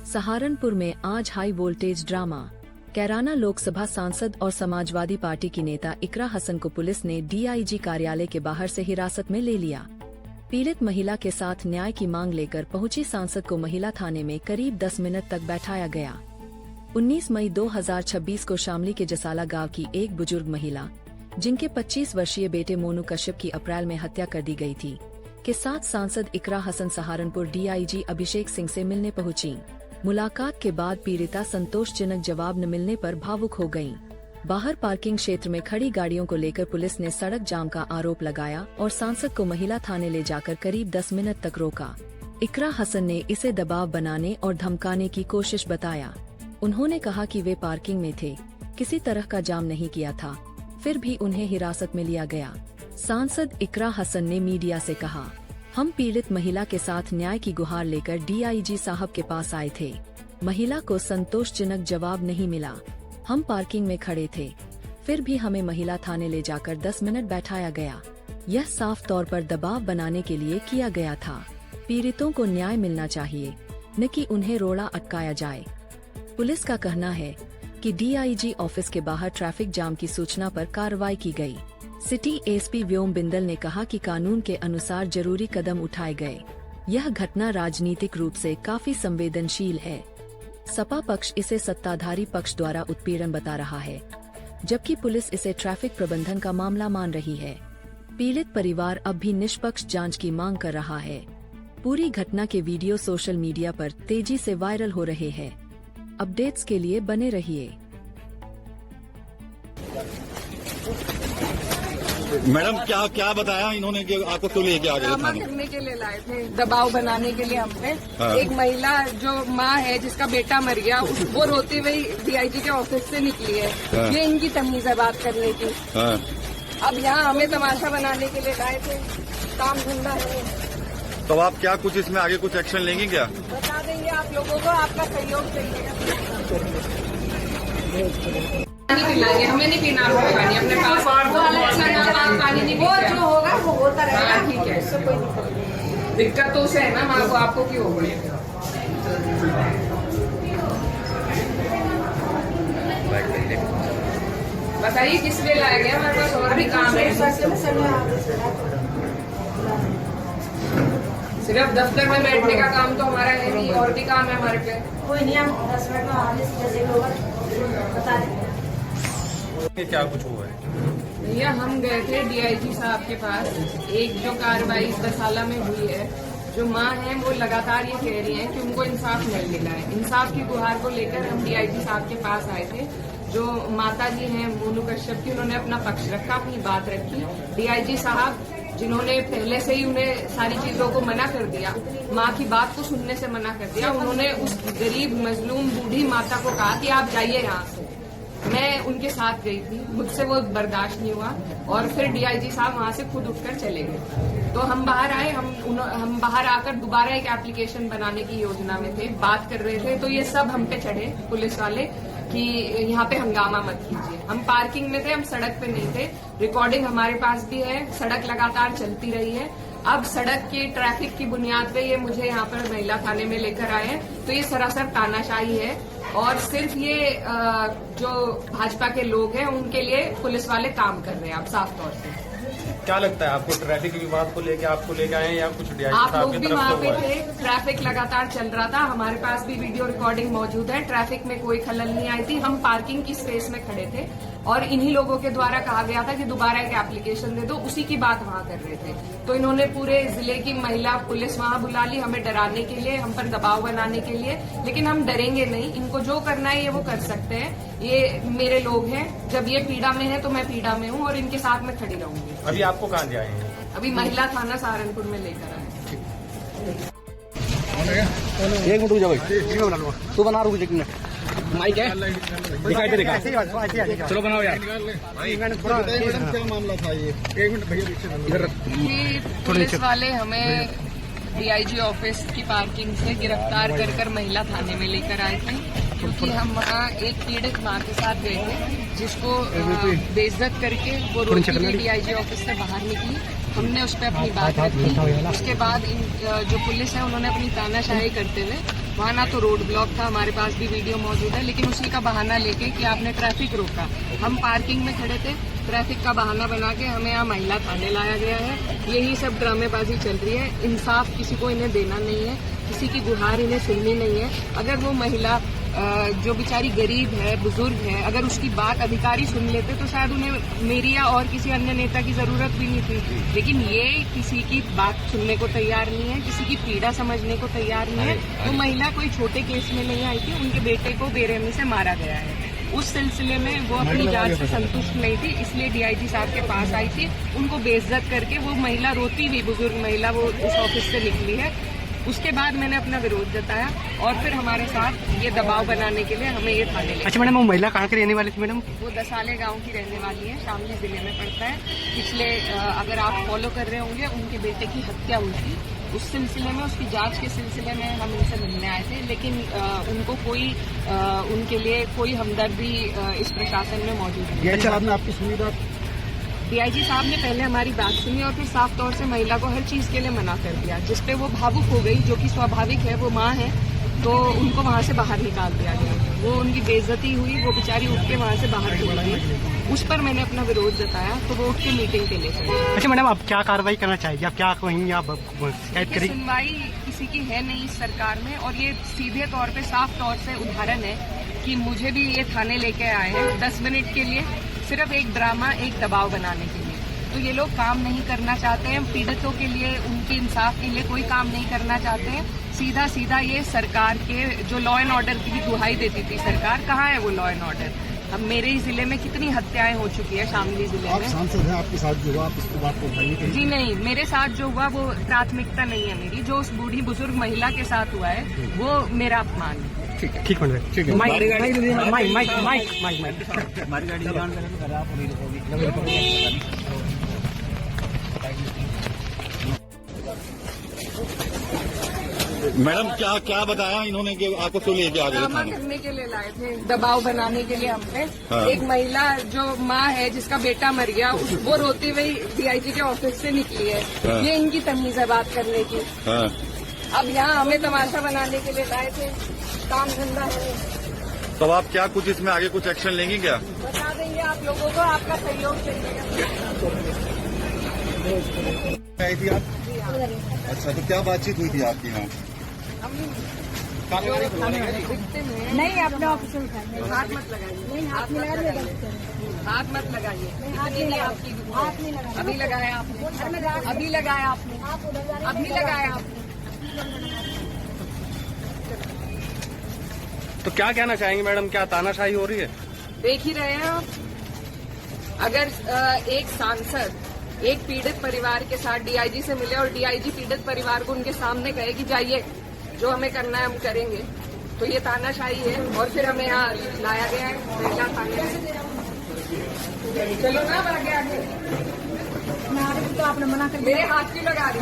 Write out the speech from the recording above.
सहारनपुर में आज high voltage drama. Kairana Lok Sabha सांसद और समाजवादी पार्टी की नेता इकरा हसन को पुलिस ने डीआईजी कार्यालय के बाहर से हिरासत में ले लिया। पीड़ित महिला के साथ न्याय की मांग लेकर पहुंची सांसद को महिला थाने में करीब 10 मिनट तक बैठाया गया। 19 मई 2026 को शामली के जसाला गांव की एक बुजुर्ग महिला, जिनके 25 वर्षीय बेटे मोनू कश्यप की अप्रैल में हत्या कर दी गई थी, के साथ सांसद इकरा हसन सहारनपुर डीआईजी अभिषेक सिंह से मिलने पहुंची। मुलाकात के बाद पीड़िता संतोषजनक जवाब न मिलने पर भावुक हो गयीं। बाहर पार्किंग क्षेत्र में खड़ी गाड़ियों को लेकर पुलिस ने सड़क जाम का आरोप लगाया और सांसद को महिला थाने ले जाकर करीब 10 मिनट तक रोका। इकरा हसन ने इसे दबाव बनाने और धमकाने की कोशिश बताया। उन्होंने कहा कि वे पार्किंग में थे, किसी तरह का जाम नहीं किया था, फिर भी उन्हें हिरासत में लिया गया। सांसद इकरा हसन ने मीडिया से कहा, हम पीड़ित महिला के साथ न्याय की गुहार लेकर डीआईजी साहब के पास आए थे। महिला को संतोषजनक जवाब नहीं मिला। हम पार्किंग में खड़े थे, फिर भी हमें महिला थाने ले जाकर 10 मिनट बैठाया गया। यह साफ तौर पर दबाव बनाने के लिए किया गया था। पीड़ितों को न्याय मिलना चाहिए, न कि उन्हें रोड़ा अटकाया जाए। पुलिस का कहना है कि डीआईजी ऑफिस के बाहर ट्रैफिक जाम की सूचना पर कार्रवाई की गई। सिटी एसपी व्योम बिंदल ने कहा कि कानून के अनुसार जरूरी कदम उठाए गए। यह घटना राजनीतिक रूप से काफी संवेदनशील है। सपा पक्ष इसे सत्ताधारी पक्ष द्वारा उत्पीड़न बता रहा है, जबकि पुलिस इसे ट्रैफिक प्रबंधन का मामला मान रही है। पीड़ित परिवार अब भी निष्पक्ष जांच की मांग कर रहा है। पूरी घटना के वीडियो सोशल मीडिया पर तेजी से वायरल हो रहे हैं। अपडेट्स के लिए बने रहिए। मैडम, क्या बताया इन्होंने कि आपको क्यों लेके आ गए? ड्रामा करने के लिए लाए थे, दबाव बनाने के लिए हमने। एक महिला जो माँ है जिसका बेटा मर गया, वो रोती हुई डीआईजी के ऑफिस से निकली है। ये इनकी तमीज है बात करने की। अब यहाँ हमें तमाशा बनाने के लिए लाए थे, काम धंधा है। तो आप क्या कुछ इसमें आगे कुछ एक्शन लेंगे क्या? बता देंगे आप लोगों को, आपका सहयोग चाहिए। पिलाएंगे, हमें नहीं पीना पानी, अपने पास पानी नहीं, वो जो होगा वो होता रहेगा। ठीक है, दिक्कत तो उसे है ना माँ को, आपको क्यों हो गई? बताइए किस लिए लाया गया? हमारे पास और भी काम है। सिर्फ दफ्तर में बैठने का काम तो हमारा है नहीं, और भी काम है हमारे पे। कोई नहीं, हम 10 मिनट में आने से जैसे होगा बता दें। क्या कुछ हुआ है? भैया हम गए थे डीआईजी साहब के पास। एक जो कार्रवाई दसाला में हुई है, जो माँ है वो लगातार ये कह रही है कि उनको इंसाफ नहीं मिला है। इंसाफ की गुहार को लेकर हम डीआईजी साहब के पास आए थे। जो माता जी हैं मोनू कश्यप की, उन्होंने अपना पक्ष रखा, अपनी बात रखी। डीआईजी साहब जिन्होंने पहले से ही उन्हें सारी चीजों को मना कर दिया, माँ की बात को सुनने से मना कर दिया, उन्होंने उस गरीब मजलूम बूढ़ी माता को कहा कि आप जाइए यहाँ से। मैं उनके साथ गई थी, मुझसे वो बर्दाश्त नहीं हुआ और फिर डीआईजी साहब वहां से खुद उठकर चले गए। तो हम बाहर आए, हम बाहर आकर दोबारा एक एप्लीकेशन बनाने की योजना में थे, बात कर रहे थे। तो ये सब हम पे चढ़े पुलिस वाले कि यहाँ पे हंगामा मत कीजिए। हम पार्किंग में थे, हम सड़क पे नहीं थे। रिकॉर्डिंग हमारे पास भी है, सड़क लगातार चलती रही है। अब सड़क के ट्रैफिक की बुनियाद पे ये मुझे यहाँ पर महिला थाने में लेकर आए हैं, तो ये सरासर तानाशाही है। और सिर्फ ये जो भाजपा के लोग हैं उनके लिए पुलिस वाले काम कर रहे हैं। अब साफ तौर से क्या लगता है आपको, ट्रैफिक विवाद को लेके आपको लेके आए या कुछ आप लोग भी वहाँ पे थे? ट्रैफिक लगातार चल रहा था, हमारे पास भी वीडियो रिकॉर्डिंग मौजूद है। ट्रैफिक में कोई खलल नहीं आई थी। हम पार्किंग की स्पेस में खड़े थे और इन्हीं लोगों के द्वारा कहा गया था कि दोबारा एक एप्लीकेशन दे दो, उसी की बात वहाँ कर रहे थे। तो इन्होंने पूरे जिले की महिला पुलिस वहाँ बुला ली, हमें डराने के लिए, हम पर दबाव बनाने के लिए। लेकिन हम डरेंगे नहीं, इनको जो करना है ये वो कर सकते हैं। ये मेरे लोग हैं, जब ये पीड़ा में है तो मैं पीड़ा में हूँ और इनके साथ मैं खड़ी रहूंगी। अभी आपको कहाँ ले आए हैं? अभी महिला थाना सहारनपुर में लेकर आए। एक मिनट रुक जा भाई, तू बना, रुक एक मिनट। माइक है, दिखाई दे रहा, चलो बनाओ यार। क्या मामला था ये? एक मिनट भैया, पुलिस वाले हमें डीआईजी ऑफिस की पार्किंग से गिरफ्तार कर महिला थाने में लेकर आए थे, क्योंकि हम वहाँ एक पीड़ित माँ के साथ गए थे जिसको बेइज्जत करके वो रोती हुई डीआईजी ऑफिस से बाहर निकली। हमने उस पर अपनी बात रखी। उसके बाद जो पुलिस है उन्होंने अपनी तानाशाही करते हुए वहाँ ना तो रोड ब्लॉक था, हमारे पास भी वीडियो मौजूद है, लेकिन उसी का बहाना लेके कि आपने ट्रैफिक रोका। हम पार्किंग में खड़े थे, ट्रैफिक का बहाना बना के हमें यहाँ महिला थाने लाया गया है। यही सब ड्रामेबाजी चल रही है। इंसाफ किसी को इन्हें देना नहीं है, किसी की गुहार इन्हें सुननी नहीं है। अगर वो महिला जो बेचारी गरीब है, बुजुर्ग है, अगर उसकी बात अधिकारी सुन लेते तो शायद उन्हें मेरी या और किसी अन्य नेता की जरूरत भी नहीं थी। लेकिन ये किसी की बात सुनने को तैयार नहीं है, किसी की पीड़ा समझने को तैयार नहीं है। वो महिला कोई छोटे केस में नहीं आई थी, उनके बेटे को बेरहमी से मारा गया है। उस सिलसिले में वो अपनी जांच से संतुष्ट नहीं थी, इसलिए डीआईजी साहब के पास आई थी। उनको बेइज्जत करके वो महिला रोती हुई, बुजुर्ग महिला, वो उस ऑफिस से निकली है। उसके बाद मैंने अपना विरोध जताया और फिर हमारे साथ ये दबाव बनाने के लिए हमें ये थाने ले। अच्छा मैडम, वो महिला कहाँ की रहने वाली थी मैडम? वो दसाले गांव की रहने वाली है, शामली जिले में पड़ता है। पिछले अगर आप फॉलो कर रहे होंगे, उनके बेटे की हत्या हुई थी। उस सिलसिले में, उसकी जांच के सिलसिले में हम उनसे मिलने आए थे, लेकिन उनको कोई उनके लिए कोई हमदर्दी इस प्रशासन में मौजूद नहीं। डीआईजी साहब ने आपकी सुनी बात? डीआईजी साहब ने पहले हमारी बात सुनी और फिर साफ तौर से महिला को हर चीज के लिए मना कर दिया, जिसपे वो भावुक हो गई, जो कि स्वाभाविक है। वो माँ है, तो उनको वहाँ से बाहर निकाल दिया गया। वो उनकी बेइज्जती हुई, वो बेचारी उठ के वहाँ से बाहर चली गई। उस पर मैंने अपना विरोध जताया, तो वो उठ के मीटिंग के लिए चली। अच्छा मैडम, आप क्या कार्रवाई करना चाहिए? आप क्या कहेंगे? आप शिकायत करेंगे? सुनवाई किसी की है नहीं इस सरकार में, और ये सीधे तौर पे, साफ तौर से उदाहरण है कि मुझे भी ये थाने लेके आए हैं 10 मिनट के लिए, सिर्फ एक ड्रामा, एक दबाव बनाने के लिए। तो ये लोग काम नहीं करना चाहते हैं, पीड़ितों के लिए, उनके इंसाफ के लिए कोई काम नहीं करना चाहते हैं। सीधा सीधा ये सरकार के जो लॉ एंड ऑर्डर की दुहाई देती थी सरकार, कहाँ है वो लॉ एंड ऑर्डर? अब मेरे ही जिले में कितनी हत्याएं हो चुकी है, शामली जिले आप में। सांसद हैं, आपके साथ जो हुआ आप इसको बात को उठाइए। जी नहीं, मेरे साथ जो हुआ वो प्राथमिकता नहीं है मेरी। जो उस बूढ़ी बुजुर्ग महिला के साथ हुआ है वो मेरा अपमान है। ठीक है, ठीक मैडम, ठीक है। मैडम क्या क्या बताया इन्होंने कि आपको क्यों लेके आ गए ड्रामा थाने? करने के लिए लाए थे, दबाव बनाने के लिए हम पे। हाँ। एक महिला जो माँ है, जिसका बेटा मर गया, वो रोती हुई डीआईजी के ऑफिस से निकली है। हाँ। ये इनकी तमीज है बात करने की। हाँ। अब यहाँ हमें तमाशा बनाने के लिए लाए थे, काम धंधा है। तो आप क्या कुछ इसमें आगे कुछ एक्शन लेंगे क्या? बता देंगे आप लोगों को, आपका सहयोग चाहिए। आई थी आप? अच्छा, तो क्या बातचीत हुई थी आपकी यहाँ? नहीं, अपने ऑफिस में हाथ मत लगाइए, हाथ मत लगाइए, हाथ मत लगाइए। नहीं आपकी, अभी लगाया आपने, अभी लगाया आपने, अभी लगाया आपने। तो क्या कहना चाहेंगे मैडम, क्या तानाशाही हो रही है? देख ही रहे हैं आप। अगर एक सांसद एक पीड़ित परिवार के साथ डीआईजी से मिले और डीआईजी पीड़ित परिवार को उनके सामने कहे कि जाइए, जो हमें करना है हम करेंगे, तो ये तानाशाही है। और फिर हमें यहाँ लाया गया है महिला थाने में। चलो ना आगे आगे, तो आपने मना कर, मेरे हाथ क्यों लगा रही?